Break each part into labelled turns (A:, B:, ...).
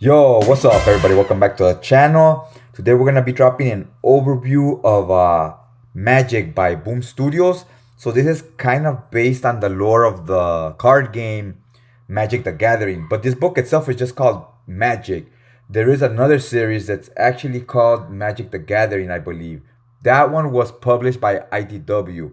A: Yo, what's up, everybody? Welcome back to the channel. Today we're gonna be dropping an overview of Magic by Boom Studios. So this is kind of based on the lore of the card game Magic the Gathering, but this book itself is just called Magic. There is another series that's actually called Magic the Gathering, I believe. That one was published by IDW.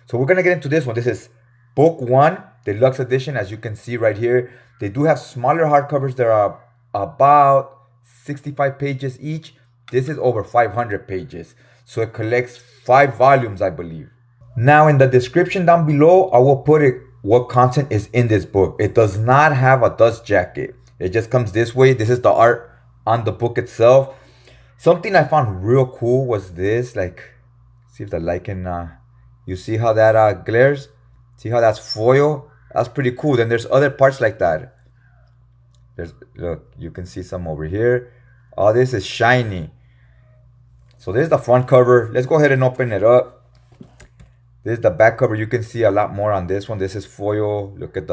A: So we're gonna get into this one. This is book one, deluxe edition, as you can see right here. They do have smaller hardcovers that are about 65 pages each. This is over 500 pages. So it collects 5 volumes, I believe. Now in the description down below, I will put it what content is in this book. It does not have a dust jacket. It just comes this way. This is the art on the book itself. Something I found real cool was this. Like, see if the light can, you see how that glares? See how that's foil? That's pretty cool. Then there's other parts like that. Look, you can see some over here. All this is shiny. So this is the front cover. Let's go ahead and open it up. This is the back cover. You can see a lot more on this one. This is foil. Look at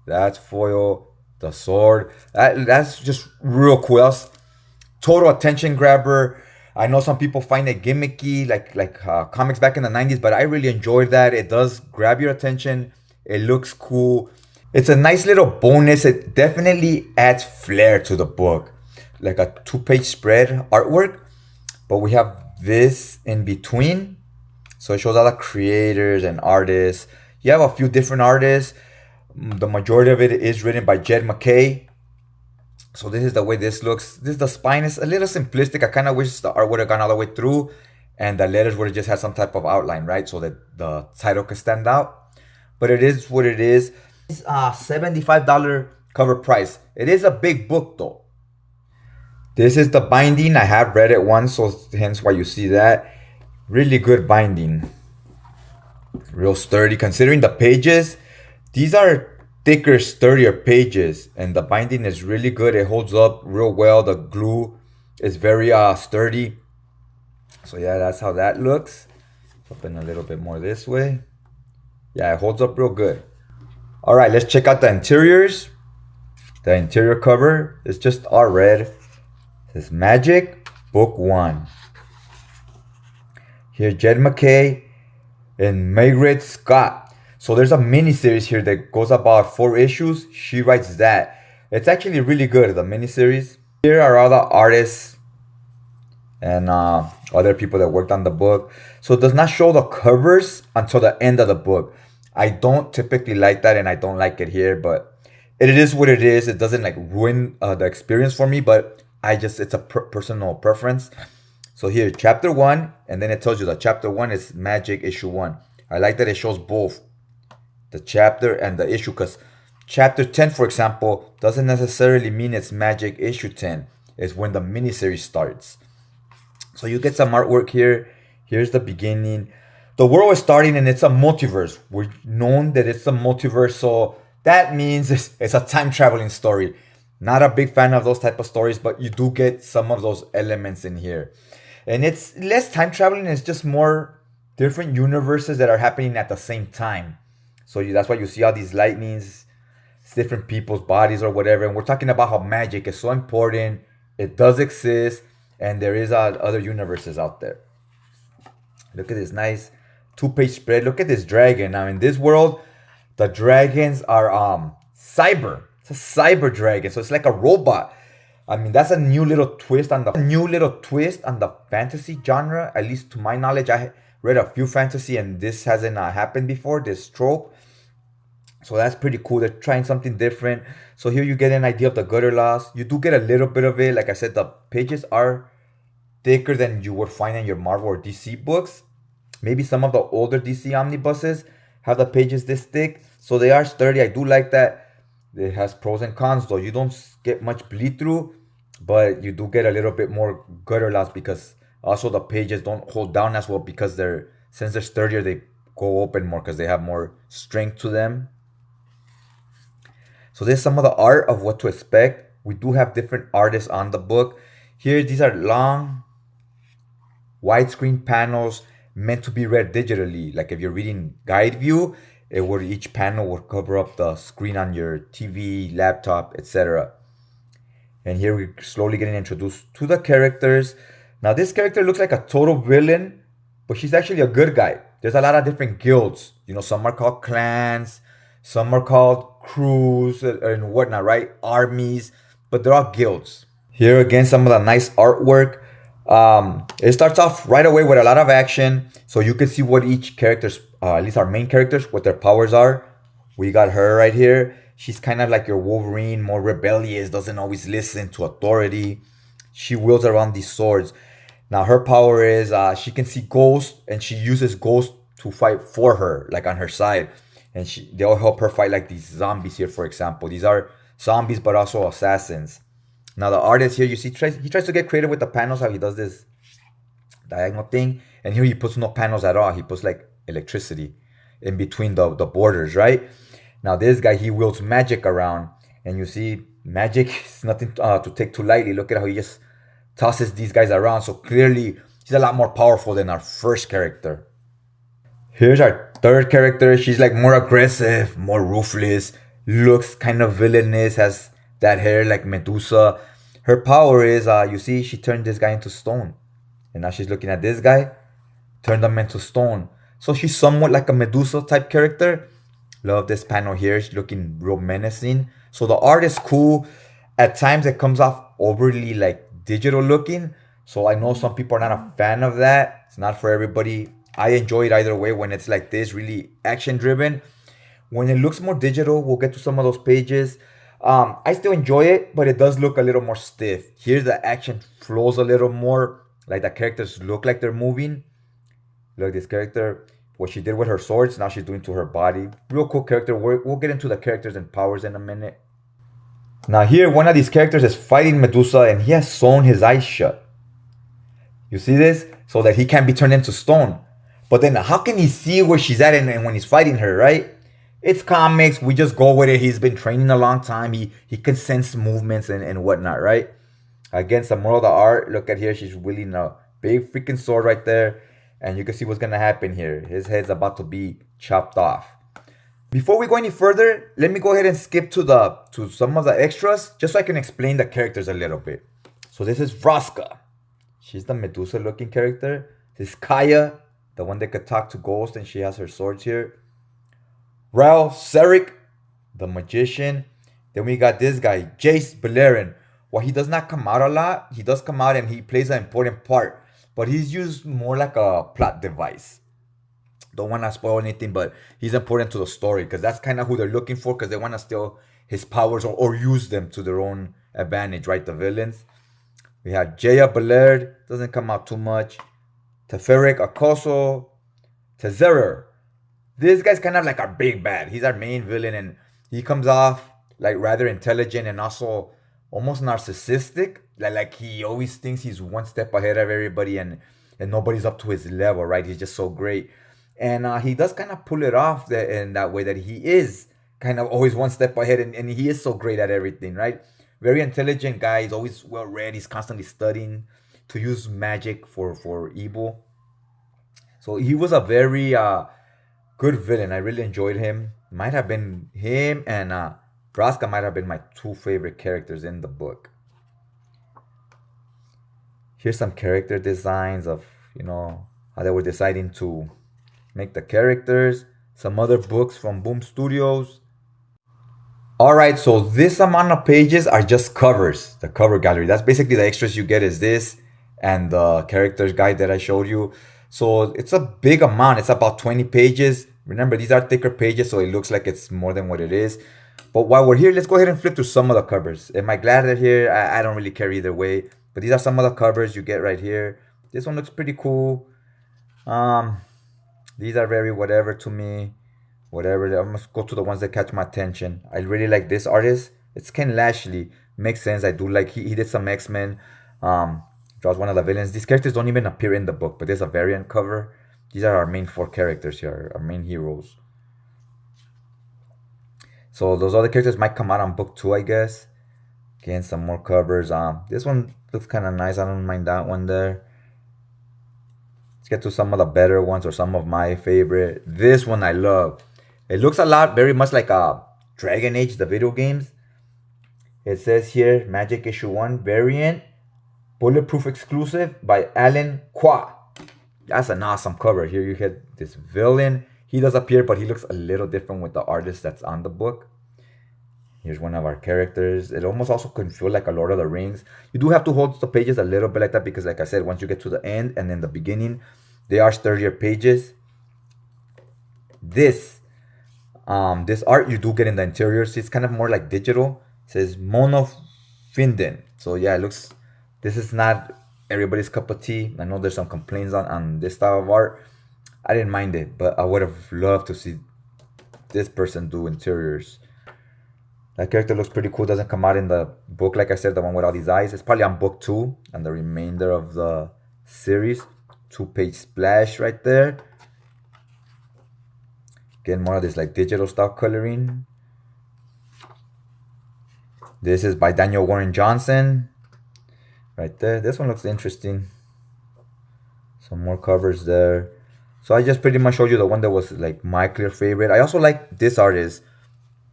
A: that's foil. The sword. That's just real cool. That's total attention grabber. I know some people find it gimmicky, like comics back in the 90s, but I really enjoyed that. It does grab your attention. It looks cool. It's a nice little bonus. It definitely adds flair to the book. Like a 2-page spread artwork. But we have this in between. So it shows all the creators and artists. You have a few different artists. The majority of it is written by MacKay. So this is the way this looks. The spine is a little simplistic. I kind of wish the art would have gone all the way through. And the letters would have just had some type of outline, right? So that the title could stand out. But it is what it is. It's a $75 cover price. It is a big book though. This is the binding. I have read it once, so hence why you see that. Really good binding. Real sturdy. Considering the pages, these are thicker, sturdier pages, and the binding is really good. It holds up real well. The glue is very sturdy. So yeah, that's how that looks. Open a little bit more this way. Yeah, it holds up real good. All right, let's check out the interiors. The interior cover is just all red. It says Magic, Book 1. Here, MacKay and Mairghread Scott. So there's a mini series here that goes about 4 issues. She writes that. It's actually really good, the mini series. Here are all the artists and other people that worked on the book. So it does not show the covers until the end of the book. I don't typically like that, and I don't like it here, but it is what it is. It doesn't like ruin the experience for me, but it's a personal preference. So here, chapter 1, and then it tells you that chapter 1 is Magic issue 1. I like that it shows both the chapter and the issue, because chapter 10, for example, doesn't necessarily mean it's Magic issue 10. It's when the miniseries starts. So you get some artwork here. Here's the beginning. The world is starting and it's a multiverse. We're known that it's a multiverse, so that means it's a time traveling story. Not a big fan of those type of stories, but you do get some of those elements in here. And it's less time traveling, it's just more different universes that are happening at the same time. So that's why you see all these lightnings, different people's bodies or whatever. And we're talking about how magic is so important. It does exist, and there is other universes out there. Look at this nice 2-page spread. Look at this dragon. Now in this world, the dragons are cyber. It's a cyber dragon, so it's like a robot. I mean, that's a new little twist on the fantasy genre. At least to my knowledge, I read a few fantasy, and this hasn't happened before. This trope, so that's pretty cool. They're trying something different. So here you get an idea of the gutter loss. You do get a little bit of it. Like I said, the pages are thicker than you would find in your Marvel or DC books. Maybe some of the older DC omnibuses have the pages this thick, so they are sturdy. I do like that. It has pros and cons though. You don't get much bleed through, but you do get a little bit more gutter loss, because also the pages don't hold down as well, because since they're sturdier, they go open more because they have more strength to them. So there's some of the art of what to expect. We do have different artists on the book. Here, these are long widescreen panels meant to be read digitally. Like if you're reading guide view, each panel will cover up the screen on your TV, laptop, etc. And here we're slowly getting introduced to the characters. Now this character looks like a total villain, but she's actually a good guy. There's a lot of different guilds. You know, some are called clans, some are called crews and whatnot, right? Armies, but they're all guilds. Here again, some of the nice artwork. It starts off right away with a lot of action, so you can see what each character's, at least our main characters, what their powers are. We got her right here. She's kind of like your Wolverine, more rebellious, doesn't always listen to authority. She wields around these swords. Now her power is she can see ghosts, and she uses ghosts to fight for her, like on her side. And they'll help her fight like these zombies here, for example. These are zombies, but also assassins. Now the artist here, you see, he tries to get creative with the panels, how he does this diagonal thing. And here he puts no panels at all. He puts like electricity in between the borders, right? Now this guy, he wields magic around. And you see, magic is nothing to take too lightly. Look at how he just tosses these guys around. So clearly, he's a lot more powerful than our first character. Here's our third character. She's like more aggressive, more ruthless, looks kind of villainous, has that hair like Medusa. Her power is, you see, she turned this guy into stone. And now she's looking at this guy, turned him into stone. So she's somewhat like a Medusa type character. Love this panel here. She's looking real menacing. So the art is cool. At times it comes off overly like digital looking. So I know some people are not a fan of that. It's not for everybody. I enjoy it either way when it's like this, really action driven. When it looks more digital, we'll get to some of those pages. I still enjoy it, but it does look a little more stiff. Here the action flows a little more, like the characters look like they're moving. Look, this character, what she did with her swords, now she's doing to her body. Real cool character. We'll get into the characters and powers in a minute. Now here, one of these characters is fighting Medusa, and he has sewn his eyes shut. You see this? So that he can't be turned into stone. But then how can he see where she's at and when he's fighting her, right? It's comics. We just go with it. He's been training a long time. He can sense movements and whatnot, right? Again, some more of the art. Look at here. She's wielding a big freaking sword right there. And you can see what's going to happen here. His head's about to be chopped off. Before we go any further, let me go ahead and skip to some of the extras, just so I can explain the characters a little bit. So this is Vraska. She's the Medusa looking character. This is Kaya, the one that could talk to ghosts, and she has her swords here. Ral Serik, the magician. Then we got this guy, Jace Beleren. Well, he does not come out a lot. He does come out and he plays an important part, but he's used more like a plot device. Don't want to spoil anything, but he's important to the story because that's kind of who they're looking for, because they want to steal his powers or use them to their own advantage, right? The villains. We have Jaya Belerd, doesn't come out too much. Teferic Akoso, Tezerer. This guy's kind of like our big bad. He's our main villain, and he comes off like rather intelligent and also almost narcissistic. Like he always thinks he's one step ahead of everybody, and nobody's up to his level, right? He's just so great. And he does kind of pull it off in that way, that he is kind of always one step ahead, and he is so great at everything, right? Very intelligent guy. He's always well read. He's constantly studying to use magic for evil. So he was a very good villain. I really enjoyed him. Might have been him and Vraska might have been my two favorite characters in the book. Here's some character designs of, how they were deciding to make the characters. Some other books from Boom Studios. Alright, so this amount of pages are just covers, the cover gallery. That's basically the extras you get is this and the characters guide that I showed you. So it's a big amount. It's about 20 pages. Remember, these are thicker pages, so it looks like it's more than what it is. But while we're here, let's go ahead and flip through some of the covers. Am I glad they're here? I don't really care either way. But these are some of the covers you get right here. This one looks pretty cool. These are very whatever to me. Whatever. I'm going to go to the ones that catch my attention. I really like this artist. It's Ken Lashley. Makes sense. I do like, he did some X-Men. Draws one of the villains. These characters don't even appear in the book, but there's a variant cover. These are our main four characters here, our main heroes. So those other characters might come out on book 2, I guess. Again, some more covers. This one looks kind of nice. I don't mind that one there. Let's get to some of the better ones or some of my favorite. This one I love. It looks a lot, very much like Dragon Age, the video games. It says here, Magic Issue 1 variant, bulletproof exclusive by Alan Qua. That's an awesome cover. Here you get this villain. He does appear, but he looks a little different with the artist that's on the book. Here's one of our characters. It almost also can feel like a Lord of the Rings. You do have to hold the pages a little bit like that because, like I said, once you get to the end and then the beginning, they are sturdier pages. This art you do get in the interior. See, it's kind of more like digital. It says Mono Finden. So yeah, it looks. This is not everybody's cup of tea. I know there's some complaints on this style of art. I didn't mind it, but I would have loved to see this person do interiors. That character looks pretty cool. Doesn't come out in the book, like I said, the one with all these eyes. It's probably on book 2 and the remainder of the series. 2-page splash right there. Getting more of this like digital style coloring. This is by Daniel Warren Johnson. Right there. This one looks interesting. Some more covers there. So I just pretty much showed you the one that was like my clear favorite. I also like this artist,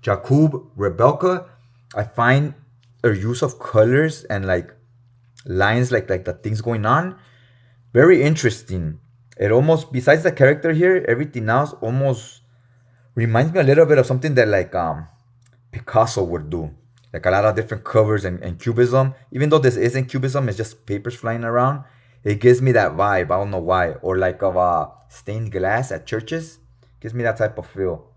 A: Jakub Rebelka. I find her use of colors and like lines, like the things going on, very interesting. It almost, besides the character here, everything else almost reminds me a little bit of something that like Picasso would do. Like a lot of different covers and cubism. Even though this isn't cubism, it's just papers flying around. It gives me that vibe. I don't know why. Or like of stained glass at churches. Gives me that type of feel.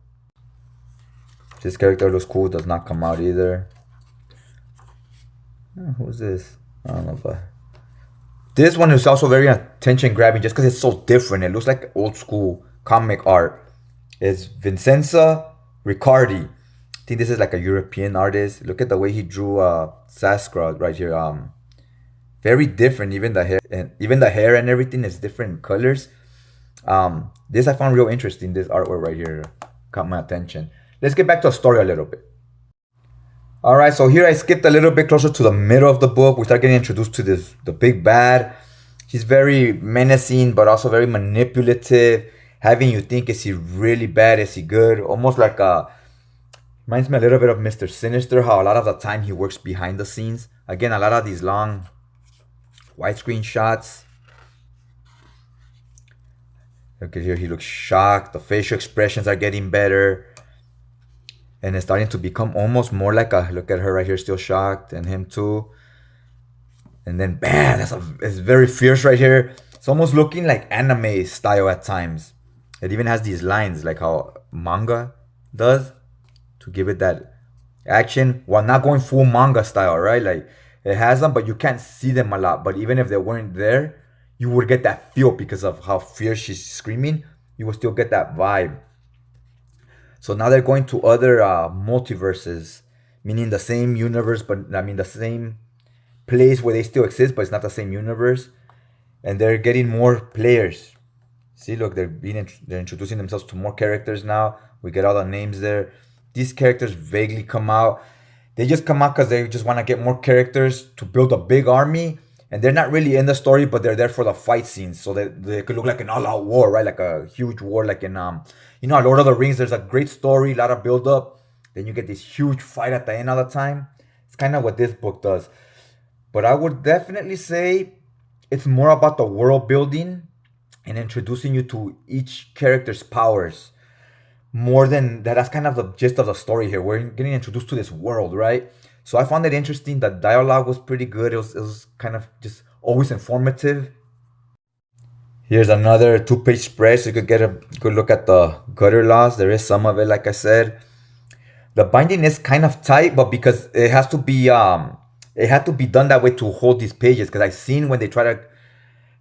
A: This character looks cool. Does not come out either. Who's this? I don't know if I... This one is also very attention grabbing just because it's so different. It looks like old school comic art. It's Vincenza Riccardi. I think this is like a European artist. Look at the way he drew Sasquatch right here. Very different. Even the hair and everything is different colors. This I found real interesting. This artwork right here caught my attention. Let's get back to the story a little bit. All right, so here I skipped a little bit closer to the middle of the book. We start getting introduced to the big bad. He's very menacing, but also very manipulative, having you think, is he really bad? Is he good? Almost like reminds me a little bit of Mr. Sinister, how a lot of the time he works behind the scenes. Again, a lot of these long widescreen shots. Look at here, he looks shocked. The facial expressions are getting better. And it's starting to become almost more like a, look at her right here, still shocked, and him too. And then bam, it's very fierce right here. It's almost looking like anime style at times. It even has these lines like how manga does to give it that action while not going full manga style, right? Like it has them, but you can't see them a lot. But even if they weren't there, you would get that feel because of how fierce she's screaming. You would still get that vibe. So now they're going to other multiverses, meaning the same universe, but I mean the same place where they still exist, but it's not the same universe. And they're getting more players. See, look, they're introducing themselves to more characters now. We get all the names there. These characters vaguely come out. They just come out because they just want to get more characters to build a big army. And they're not really in the story, but they're there for the fight scenes. So they could look like an all-out war, right? Like a huge war, like in, Lord of the Rings. There's a great story, a lot of build-up. Then you get this huge fight at the end all the time. It's kind of what this book does. But I would definitely say it's more about the world building and introducing you to each character's powers. More than that, that's kind of the gist of the story here. We're getting introduced to this world, right? So I found it interesting. The dialogue was pretty good. It was kind of just always informative. Here's another 2-page spread so you could get a good look at the gutter laws. There is some of it, like I said. The binding is kind of tight, but because it has to be, it had to be done that way to hold these pages. Because I've seen when they try to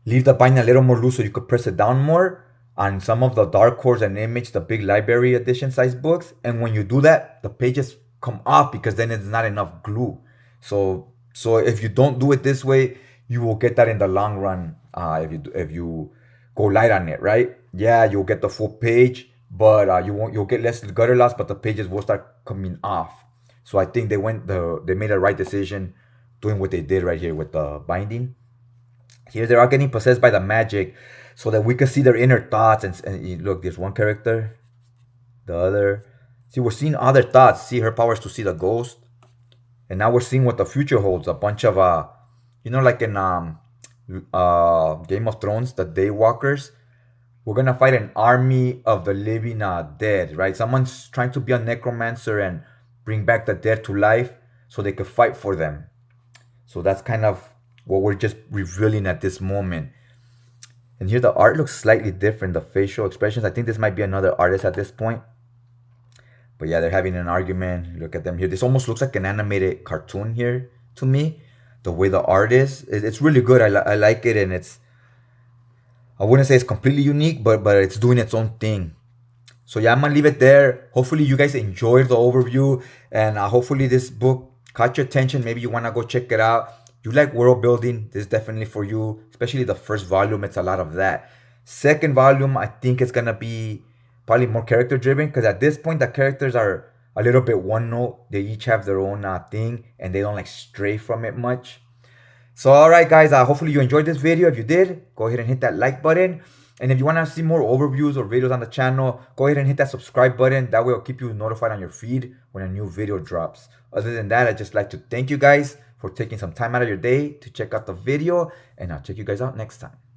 A: leave the binding a little more loose so you could press it down more on some of the Dark Horse and Image, the big library edition size books. And when you do that, the pages come off because then it's not enough glue. So if you don't do it this way, you will get that in the long run. If you go light on it, right? Yeah, you'll get the full page, but you'll get less gutter loss, but the pages will start coming off. So I think they made a right decision doing what they did right here with the binding. Here they are getting possessed by the magic so that we can see their inner thoughts. And look, there's one character, the other. See, we're seeing other thoughts. See, her powers to see the ghost. And now we're seeing what the future holds. A bunch of like in Game of Thrones, the Daywalkers. We're gonna fight an army of the living dead, right? Someone's trying to be a necromancer and bring back the dead to life so they could fight for them. So that's kind of what we're just revealing at this moment. And here the art looks slightly different, the facial expressions. I think this might be another artist at this point. But yeah, they're having an argument. Look at them here. This almost looks like an animated cartoon here to me. The way the art is, it's really good. I like it, and I wouldn't say it's completely unique, but it's doing its own thing. So yeah, I'm gonna leave it there. Hopefully you guys enjoyed the overview, and hopefully this book caught your attention. Maybe you wanna go check it out. You like world building, this is definitely for you. Especially the first volume, it's a lot of that. Second volume, I think it's gonna be probably more character driven, because at this point the characters are a little bit one note. They each have their own thing, and they don't like stray from it much. So alright guys, hopefully you enjoyed this video. If you did, go ahead and hit that like button. And if you want to see more overviews or videos on the channel, go ahead and hit that subscribe button. That way it'll keep you notified on your feed when a new video drops. Other than that, I'd just like to thank you guys for taking some time out of your day to check out the video. And I'll check you guys out next time.